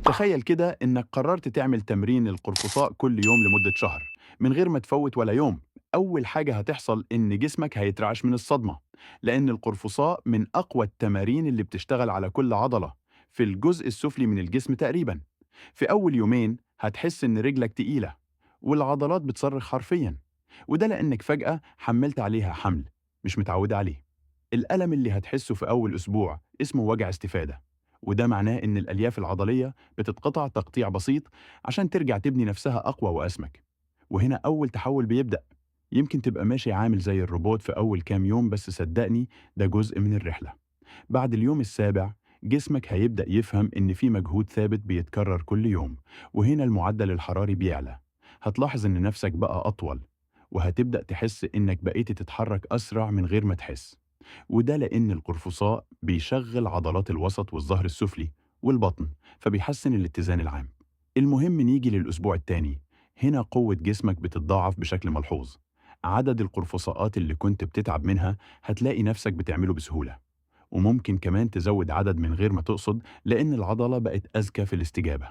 تخيل كده إنك قررت تعمل تمرين القرفصاء كل يوم لمدة شهر من غير ما تفوت ولا يوم. أول حاجة هتحصل إن جسمك هيترعش من الصدمة، لأن القرفصاء من أقوى التمارين اللي بتشتغل على كل عضلة في الجزء السفلي من الجسم تقريبا. في أول يومين هتحس إن رجلك تقيلة والعضلات بتصرخ حرفيا، وده لأنك فجأة حملت عليها حمل مش متعود عليه. الألم اللي هتحسه في أول أسبوع اسمه وجع استفادة، وده معناه إن الألياف العضلية بتتقطع تقطيع بسيط عشان ترجع تبني نفسها أقوى وأسمك. وهنا أول تحول بيبدأ. يمكن تبقى ماشي عامل زي الروبوت في أول كام يوم، بس صدقني ده جزء من الرحلة. بعد اليوم السابع جسمك هيبدأ يفهم إن في مجهود ثابت بيتكرر كل يوم، وهنا المعدل الحراري بيعلى. هتلاحظ إن نفسك بقى أطول، وهتبدأ تحس إنك بقيت تتحرك أسرع من غير ما تحس. وده لأن القرفصاء بيشغل عضلات الوسط والظهر السفلي والبطن، فبيحسن الاتزان العام. المهم نيجي للأسبوع الثاني. هنا قوة جسمك بتتضاعف بشكل ملحوظ. عدد القرفصاءات اللي كنت بتتعب منها هتلاقي نفسك بتعمله بسهولة، وممكن كمان تزود عدد من غير ما تقصد لأن العضلة بقت أذكى في الاستجابة.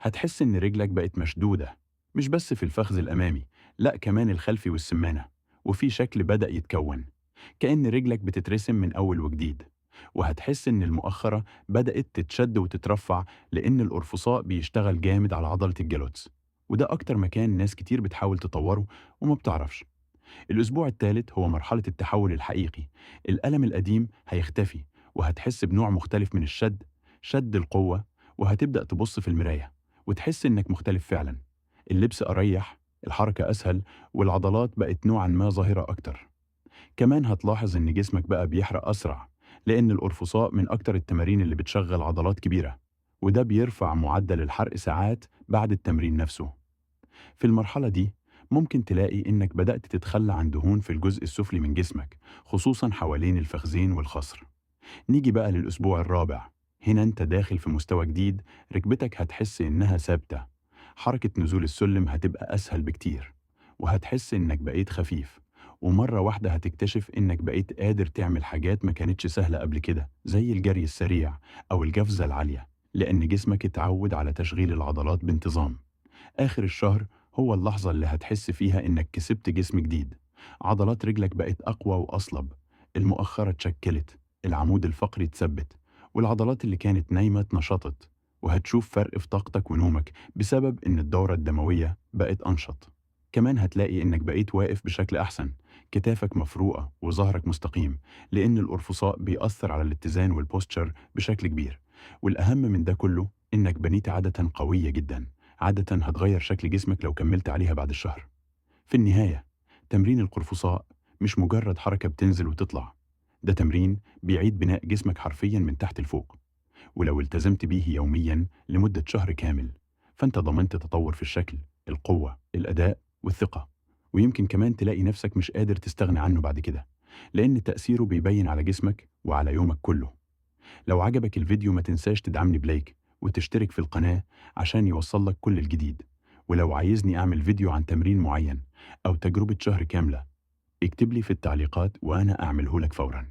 هتحس إن رجلك بقت مشدودة، مش بس في الفخذ الأمامي، لأ كمان الخلفي والسمانة، وفي شكل بدأ يتكون كأن رجلك بتترسم من أول وجديد. وهتحس إن المؤخرة بدأت تتشد وتترفع لأن القرفصاء بيشتغل جامد على عضلة الجلوتس، وده أكتر مكان ناس كتير بتحاول تطوره وما بتعرفش. الأسبوع الثالث هو مرحلة التحول الحقيقي. الألم القديم هيختفي، وهتحس بنوع مختلف من الشد، شد القوة. وهتبدأ تبص في المراية وتحس إنك مختلف فعلا. اللبس أريح، الحركة أسهل، والعضلات بقت نوعا ما ظاهرة أكتر. كمان هتلاحظ إن جسمك بقى بيحرق أسرع، لأن القرفصاء من أكتر التمارين اللي بتشغل عضلات كبيرة، وده بيرفع معدل الحرق ساعات بعد التمرين نفسه. في المرحلة دي ممكن تلاقي إنك بدأت تتخلى عن دهون في الجزء السفلي من جسمك، خصوصا حوالين الفخذين والخصر. نيجي بقى للأسبوع الرابع. هنا أنت داخل في مستوى جديد. ركبتك هتحس إنها ثابتة، حركة نزول السلم هتبقى أسهل بكتير، وهتحس إنك بقيت خفيف. ومرة واحدة هتكتشف إنك بقيت قادر تعمل حاجات ما كانتش سهلة قبل كده، زي الجري السريع أو القفزة العالية، لأن جسمك اتعود على تشغيل العضلات بانتظام. آخر الشهر هو اللحظة اللي هتحس فيها إنك كسبت جسم جديد. عضلات رجلك بقت أقوى وأصلب، المؤخرة اتشكلت، العمود الفقري اتثبت، والعضلات اللي كانت نايمة اتنشطت. وهتشوف فرق في طاقتك ونومك بسبب إن الدورة الدموية بقت أنشط. كمان هتلاقي إنك بقيت واقف بشكل أحسن، كتافك مفروقة وظهرك مستقيم، لأن القرفصاء بيأثر على الاتزان والبوستشر بشكل كبير. والأهم من ده كله إنك بنيت عادة قوية جدا، عادة هتغير شكل جسمك لو كملت عليها بعد الشهر. في النهاية، تمرين القرفصاء مش مجرد حركة بتنزل وتطلع، ده تمرين بيعيد بناء جسمك حرفيا من تحت لفوق. ولو التزمت بيه يوميا لمدة شهر كامل، فأنت ضمنت تطور في الشكل، القوة، الأداء والثقة. ويمكن كمان تلاقي نفسك مش قادر تستغنى عنه بعد كده، لأن تأثيره بيبين على جسمك وعلى يومك كله. لو عجبك الفيديو ما تنساش تدعمني بلايك وتشترك في القناة عشان يوصل لك كل الجديد. ولو عايزني أعمل فيديو عن تمرين معين أو تجربة شهر كاملة، اكتب لي في التعليقات وأنا أعمله لك فوراً.